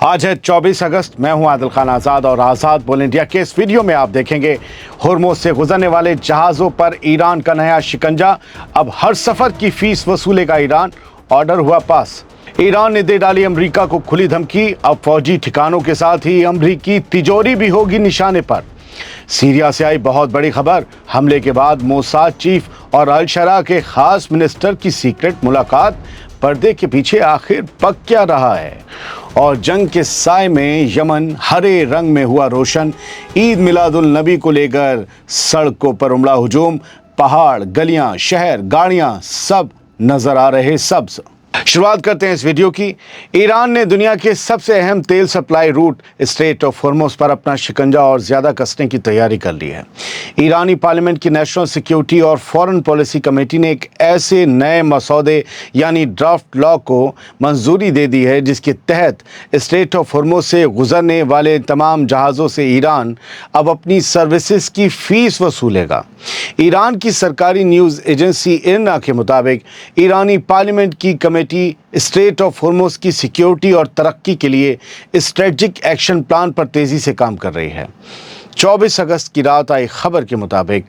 आज है 24 अगस्त। मैं हूं आदिल खान आज़ाद और आज़ाद बोल इंडिया के इस वीडियो में आप देखेंगे होर्मुज़ से गुजरने वाले जहाज़ों पर ईरान का नया शिकंजा। अब हर सफ़र की फीस वसूलेगा ईरान, ऑर्डर हुआ पास। ईरान ने दे डाली अमेरिका को खुली धमकी, अब फौजी ठिकानों के साथ ही अमेरिकी तिजोरी भी होगी निशाने पर। सीरिया से आई बहुत बड़ी खबर, हमले के बाद मोसाद चीफ और अल शरा के खास मिनिस्टर की सीक्रेट मुलाकात, पर्दे के पीछे आखिर पक क्या रहा है। और जंग के साए में यमन हरे रंग में हुआ रोशन। ईद मिलादुल नबी को लेकर सड़कों पर उमड़ा हुजूम, पहाड़, गलियां, शहर, गाड़ियां सब नजर आ रहे सब्ज। शुरुआत करते हैं इस वीडियो की। ईरान ने दुनिया के सबसे अहम तेल supply root straight of Hormuz पर अपना शिकंजा और ज़्यादा कसने की तैयारी कर ली है। ईरानी पार्लियामेंट की नेशनल सिक्योरिटी और फॉरेन पॉलिसी कमेटी ने एक ऐसे नए मसौदे यानी ड्राफ्ट लॉ को मंजूरी दे दी है जिसके तहत स्ट्रेट ऑफ होर्मुज़ से गुजरने वाले तमाम जहाज़ों से ईरान अब अपनी सर्विसेज की फ़ीस वसूलेगा। ईरान की सरकारी न्यूज़ एजेंसी इरना के मुताबिक ईरानी पार्लियामेंट की कमेटी स्ट्रेट ऑफ होर्मुज़ की सिक्योरिटी और तरक्की के लिए स्ट्रेटजिक एक्शन प्लान पर तेजी से काम कर रही है। 24 अगस्त की रात आई खबर के मुताबिक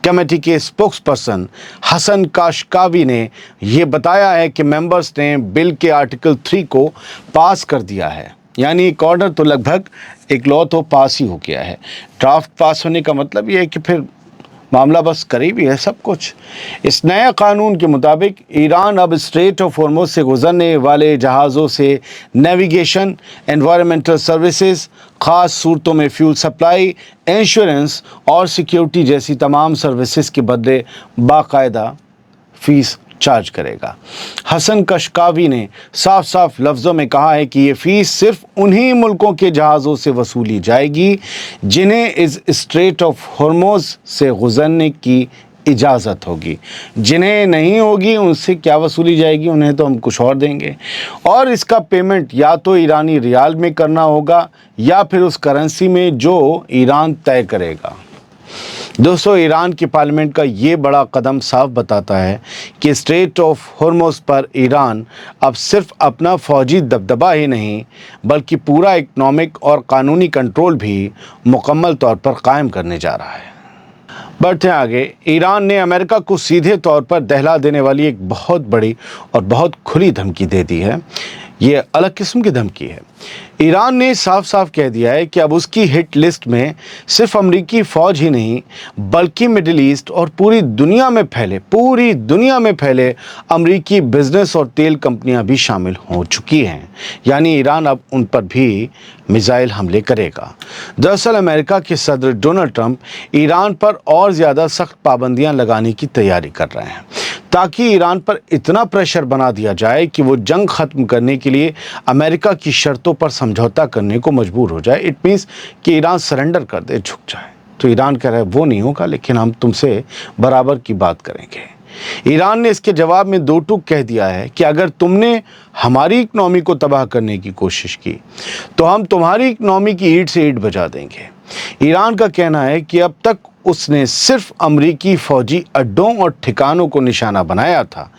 कमेटी के स्पोक्स पर्सन हसन काशकावी ने यह बताया है कि मेंबर्स ने बिल के आर्टिकल 3 को पास कर दिया है। यानी एक ऑर्डर तो लगभग एक लॉ तो पास ही हो गया है। ड्राफ्ट पास होने का मतलब ये है कि फिर मामला बस करीब ही है सब कुछ। इस नए कानून के मुताबिक ईरान अब स्ट्रेट ऑफ होर्मुज़ से गुजरने वाले जहाज़ों से नेविगेशन, एनवायरमेंटल सर्विसेज, ख़ास सूरतों में फ्यूल सप्लाई, इंश्योरेंस और सिक्योरिटी जैसी तमाम सर्विसेज के बदले बाकायदा फ़ीस चार्ज करेगा। हसन कशकावी ने साफ साफ लफ्ज़ों में कहा है कि ये फ़ीस सिर्फ उन्हीं मुल्कों के जहाज़ों से वसूली जाएगी जिन्हें इस स्ट्रेट ऑफ होर्मुज़ से गुज़रने की इजाज़त होगी। जिन्हें नहीं होगी उनसे क्या वसूली जाएगी, उन्हें तो हम कुछ और देंगे। और इसका पेमेंट या तो ईरानी रियाल में करना होगा या फिर उस करेंसी में जो ईरान तय करेगा। दोस्तों, ईरान की पार्लियामेंट का ये बड़ा कदम साफ बताता है कि स्ट्रेट ऑफ होर्मुज़ पर ईरान अब सिर्फ अपना फ़ौजी दबदबा ही नहीं बल्कि पूरा इकनॉमिक और कानूनी कंट्रोल भी मुकम्मल तौर पर कायम करने जा रहा है। बढ़ते हैं आगे। ईरान ने अमेरिका को सीधे तौर पर दहला देने वाली एक बहुत बड़ी और बहुत खुली धमकी दे दी है। ये अलग किस्म की धमकी है। ईरान ने साफ साफ कह दिया है कि अब उसकी हिट लिस्ट में सिर्फ अमेरिकी फ़ौज ही नहीं बल्कि मिडिल ईस्ट और पूरी दुनिया में फैले अमेरिकी बिजनेस और तेल कंपनियां भी शामिल हो चुकी हैं। यानी ईरान अब उन पर भी मिसाइल हमले करेगा। दरअसल अमेरिका के सदर डोनाल्ड ट्रंप ईरान पर और ज़्यादा सख्त पाबंदियां लगाने की तैयारी कर रहे हैं ताकि ईरान पर इतना प्रेशर बना दिया जाए कि वो जंग ख़त्म करने के लिए अमेरिका की शर्तों पर समझौता करने को मजबूर हो जाए। इट मीन्स कि ईरान सरेंडर कर दे, झुक जाए। तो ईरान कह रहा है वो नहीं होगा, लेकिन हम तुमसे बराबर की बात करेंगे। ईरान ने इसके जवाब में दो टूक कह दिया है कि अगर तुमने हमारी इकनॉमी को तबाह करने की कोशिश की तो हम तुम्हारी इकनॉमी की ईंट से ईंट बजा देंगे। ईरान का कहना है कि अब तक उसने सिर्फ अमेरिकी फ़ौजी अड्डों और ठिकानों को निशाना बनाया था,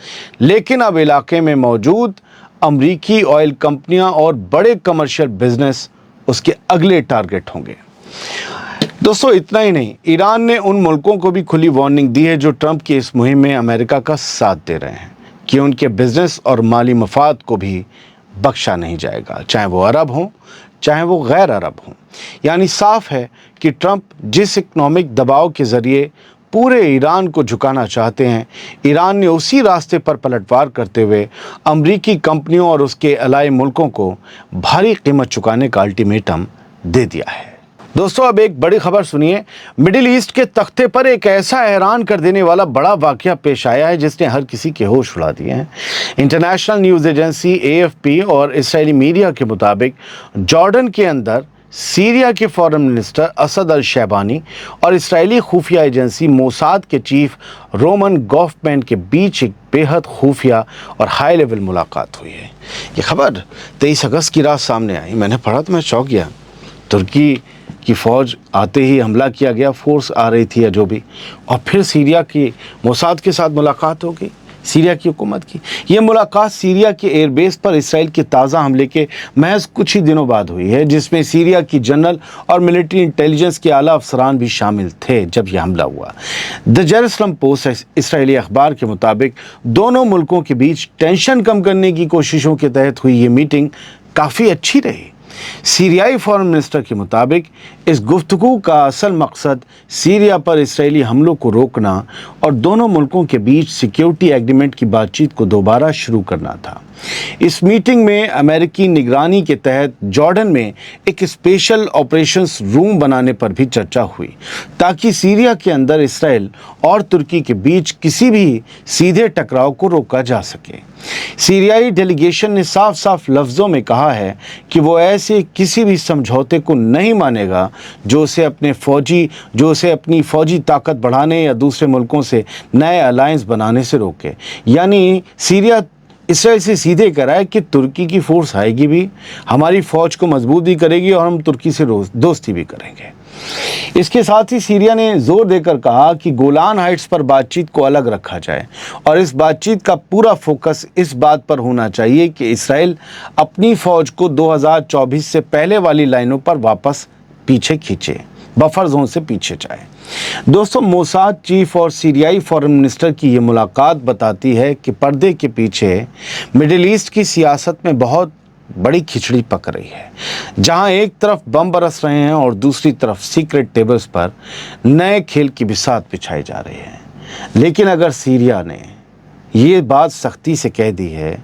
लेकिन अब इलाके में मौजूद अमेरिकी ऑयल कंपनियां और बड़े कमर्शियल बिजनेस उसके अगले टारगेट होंगे। दोस्तों, इतना ही नहीं, ईरान ने उन मुल्कों को भी खुली वार्निंग दी है जो ट्रंप की इस मुहिम में अमेरिका का साथ दे रहे हैं कि उनके बिजनेस और माली मफाद को भी बख्शा नहीं जाएगा, चाहे वो अरब हों चाहे वो गैर अरब हों। यानी साफ है कि ट्रंप जिस इकनॉमिक दबाव के ज़रिए पूरे ईरान को झुकाना चाहते हैं, ईरान ने उसी रास्ते पर पलटवार करते हुए अमेरिकी कंपनियों और उसके अलाई मुल्कों को भारी कीमत चुकाने का अल्टीमेटम दे दिया है। दोस्तों, अब एक बड़ी खबर सुनिए। मिडिल ईस्ट के तख्ते पर एक ऐसा हैरान कर देने वाला बड़ा वाक़या पेश आया है जिसने हर किसी के होश उड़ा दिए हैं। इंटरनेशनल न्यूज़ एजेंसी AFP और इस्राएली मीडिया के मुताबिक जॉर्डन के अंदर सीरिया के फॉरेन मिनिस्टर असद अल शैबानी और इस्राएली खुफिया एजेंसी मोसाद के चीफ रोमन गॉफमैन के बीच एक बेहद खुफिया और हाई लेवल मुलाकात हुई है। ये खबर 23 अगस्त की रात सामने आई। मैंने पढ़ा तो मैं चौंक गया। तुर्की की फ़ौज आते ही हमला किया गया, फोर्स आ रही थी या जो भी, और फिर सीरिया की मोसाद के साथ मुलाकात होगी। सीरिया की हुकूमत की। ये मुलाकात सीरिया के एयरबेस पर इसराइल के ताज़ा हमले के महज कुछ ही दिनों बाद हुई है, जिसमें सीरिया की जनरल और मिलिट्री इंटेलिजेंस के आला अफसरान भी शामिल थे जब यह हमला हुआ। द जेरूसलम पोस्ट इसराइली अखबार के मुताबिक दोनों मुल्कों के बीच टेंशन कम करने की कोशिशों के तहत हुई ये मीटिंग काफ़ी अच्छी रही। सीरियाई फॉरेन मिनिस्टर के मुताबिक इस गुफ्तगू का असल मकसद सीरिया पर इसराइली हमलों को रोकना और दोनों मुल्कों के बीच सिक्योरिटी एग्रीमेंट की बातचीत को दोबारा शुरू करना था। इस मीटिंग में अमेरिकी निगरानी के तहत जॉर्डन में एक स्पेशल ऑपरेशंस रूम बनाने पर भी चर्चा हुई, ताकि सीरिया के अंदर इसराइल और तुर्की के बीच किसी भी सीधे टकराव को रोका जा सके। सीरियाई डेलीगेशन ने साफ साफ लफ्ज़ों में कहा है कि वो ऐसे किसी भी समझौते को नहीं मानेगा जो उसे अपनी फ़ौजी ताकत बढ़ाने या दूसरे मुल्कों से नए अलायंस बनाने से रोके। यानी सीरिया इसराइल से सीधे कराए कि तुर्की की फ़ोर्स आएगी भी, हमारी फ़ौज को मजबूत भी करेगी और हम तुर्की से दोस्ती भी करेंगे। इसके साथ ही सीरिया ने जोर देकर कहा कि गोलान हाइट्स पर बातचीत को अलग रखा जाए और इस बातचीत का पूरा फोकस इस बात पर होना चाहिए कि इसराइल अपनी फ़ौज को 2024 से पहले वाली लाइनों पर वापस पीछे खींचे, बफर जोन से पीछे जाए। दोस्तों, मोसाद चीफ और सीरियाई फॉरेन मिनिस्टर की ये मुलाकात बताती है कि पर्दे के पीछे मिडिल ईस्ट की सियासत में बहुत बड़ी खिचड़ी पक रही है, जहां एक तरफ बम बरस रहे हैं और दूसरी तरफ सीक्रेट टेबल्स पर नए खेल की बिसात बिछाई जा रही है। लेकिन अगर सीरिया ने ये बात सख्ती से कह दी है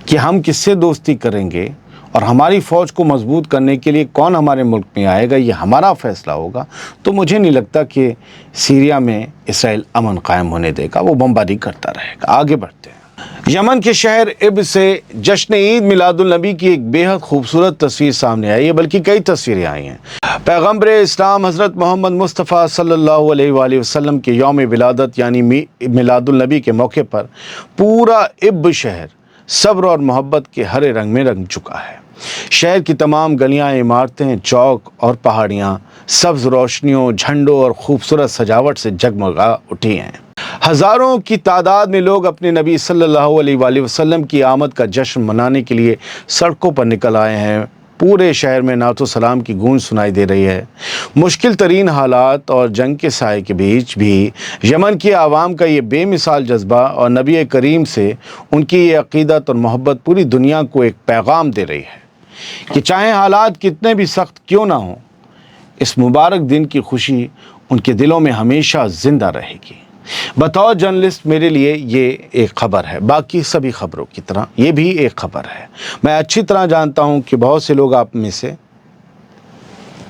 कि हम किससे दोस्ती करेंगे और हमारी फ़ौज को मजबूत करने के लिए कौन हमारे मुल्क में आएगा, ये हमारा फ़ैसला होगा, तो मुझे नहीं लगता कि सीरिया में इसराइल अमन कायम होने देगा। वो बमबारी करता रहेगा। आगे बढ़ते हैं। यमन के शहर इब से जश्न ईद मिलादुल नबी की एक बेहद खूबसूरत तस्वीर सामने आई है, बल्कि कई तस्वीरें आई हैं। पैगम्बर इस्लाम हज़रत मोहम्मद मुस्तफ़ा सल्लल्लाहु अलैहि वसल्लम के यौम विलादत यानी मिलादुल नबी के मौके पर पूरा इब शहर सब्र और मोहब्बत के हरे रंग में रंग चुका है। शहर की तमाम गलियां, इमारतें, चौक और पहाड़ियां सब्ज़ रोशनियों, झंडों और खूबसूरत सजावट से जगमगा उठी हैं। हज़ारों की तादाद में लोग अपने नबी सल्लल्लाहु अलैहि वसल्लम की आमद का जश्न मनाने के लिए सड़कों पर निकल आए हैं। पूरे शहर में नातो सलाम की गूंज सुनाई दे रही है। मुश्किल तरीन हालात और जंग के साए के बीच भी यमन की आवाम का ये बेमिसाल जज्बा और नबी करीम से उनकी ये अक़ीदत और मोहब्बत पूरी दुनिया को एक पैगाम दे रही है कि चाहे हालात कितने भी सख्त क्यों ना हों, इस मुबारक दिन की खुशी उनके दिलों में हमेशा ज़िंदा रहेगी। बतौर जर्नलिस्ट मेरे लिए ये एक ख़बर है, बाकी सभी ख़बरों की तरह ये भी एक ख़बर है। मैं अच्छी तरह जानता हूँ कि बहुत से लोग आप में से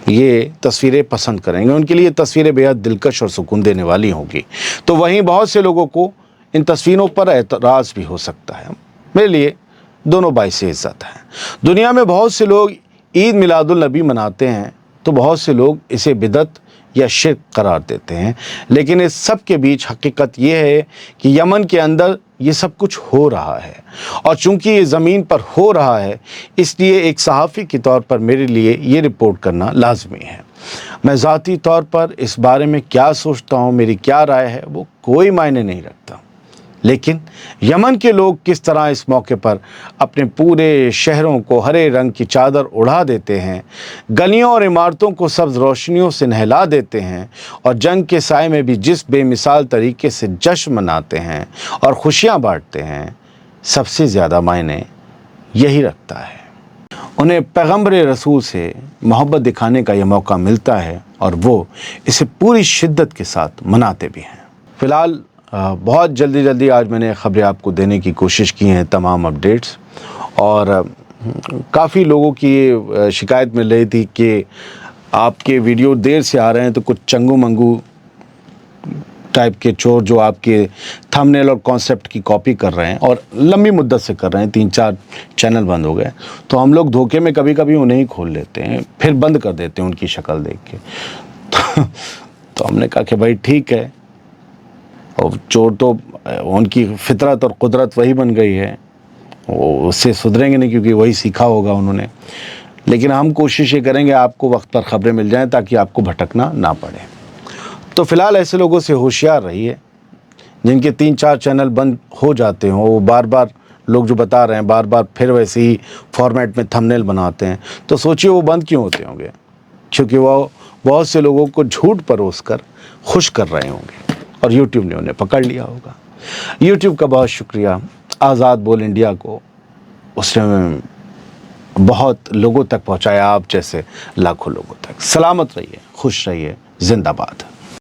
ये तस्वीरें पसंद करेंगे, उनके लिए तस्वीरें बेहद दिलकश और सुकून देने वाली होंगी। तो वहीं बहुत से लोगों को इन तस्वीरों पर एतराज़ भी हो सकता है। मेरे लिए दोनों बाइसे इज़्ज़त हैं। दुनिया में बहुत से लोग ईद मिलादुल नबी मनाते हैं, तो बहुत से लोग इसे बिदअत या शिर्क करार देते हैं। लेकिन इस सब के बीच हकीकत ये है कि यमन के अंदर ये सब कुछ हो रहा है, और चूंकि ये ज़मीन पर हो रहा है, इसलिए एक सहाफ़ी के तौर पर मेरे लिए ये रिपोर्ट करना लाजमी है। मैं ज़ाती तौर पर इस बारे में क्या सोचता हूँ, मेरी क्या राय है, वो कोई मायने नहीं रखता। लेकिन यमन के लोग किस तरह इस मौके पर अपने पूरे शहरों को हरे रंग की चादर उड़ा देते हैं, गलियों और इमारतों को सब्ज़ रोशनियों से नहला देते हैं, और जंग के साए में भी जिस बेमिसाल तरीके से जश्न मनाते हैं और खुशियां बांटते हैं, सबसे ज़्यादा मायने यही रखता है। उन्हें पैगम्बर रसूल से मोहब्बत दिखाने का यह मौका मिलता है और वो इसे पूरी शिद्दत के साथ मनाते भी हैं। फ़िलहाल बहुत जल्दी आज मैंने ख़बरें आपको देने की कोशिश की हैं, तमाम अपडेट्स, और काफ़ी लोगों की शिकायत मिल रही थी कि आपके वीडियो देर से आ रहे हैं, तो कुछ चंगू मंगू टाइप के चोर जो आपके थंबनेल और कॉन्सेप्ट की कॉपी कर रहे हैं और लंबी मुद्दत से कर रहे हैं, 3-4 चैनल बंद हो गए, तो हम लोग धोखे में कभी कभी उन्हें ही खोल लेते हैं, फिर बंद कर देते हैं उनकी शक्ल देख के। तो हमने कहा कि भाई ठीक है, और चोर तो उनकी फितरत और कुदरत वही बन गई है, वो उससे सुधरेंगे नहीं क्योंकि वही सीखा होगा उन्होंने। लेकिन हम कोशिश ये करेंगे आपको वक्त पर ख़बरें मिल जाएं ताकि आपको भटकना ना पड़े। तो फ़िलहाल ऐसे लोगों से होशियार रहिए جن کے 3-4 چینل بند ہو جاتے ہیں, وہ بار بار لوگ جو بتا رہے ہیں بار بار پھر ویسے ہی فارمیٹ میں تھمبنیل بناتے ہیں, تو سوچئے وہ بند کیوں ہوتے ہوں گے؟ کیونکہ وہ بہت سے لوگوں کو جھوٹ پروس کر خوش کر رہے ہوں گے اور یوٹیوب نے انہیں پکڑ لیا ہوگا. یوٹیوب کا بہت شکریہ آزاد بول انڈیا کو, اس نے بہت لوگوں تک پہنچایا, آپ جیسے لاکھوں لوگوں تک. سلامت رہیے, خوش رہیے, زندہ باد.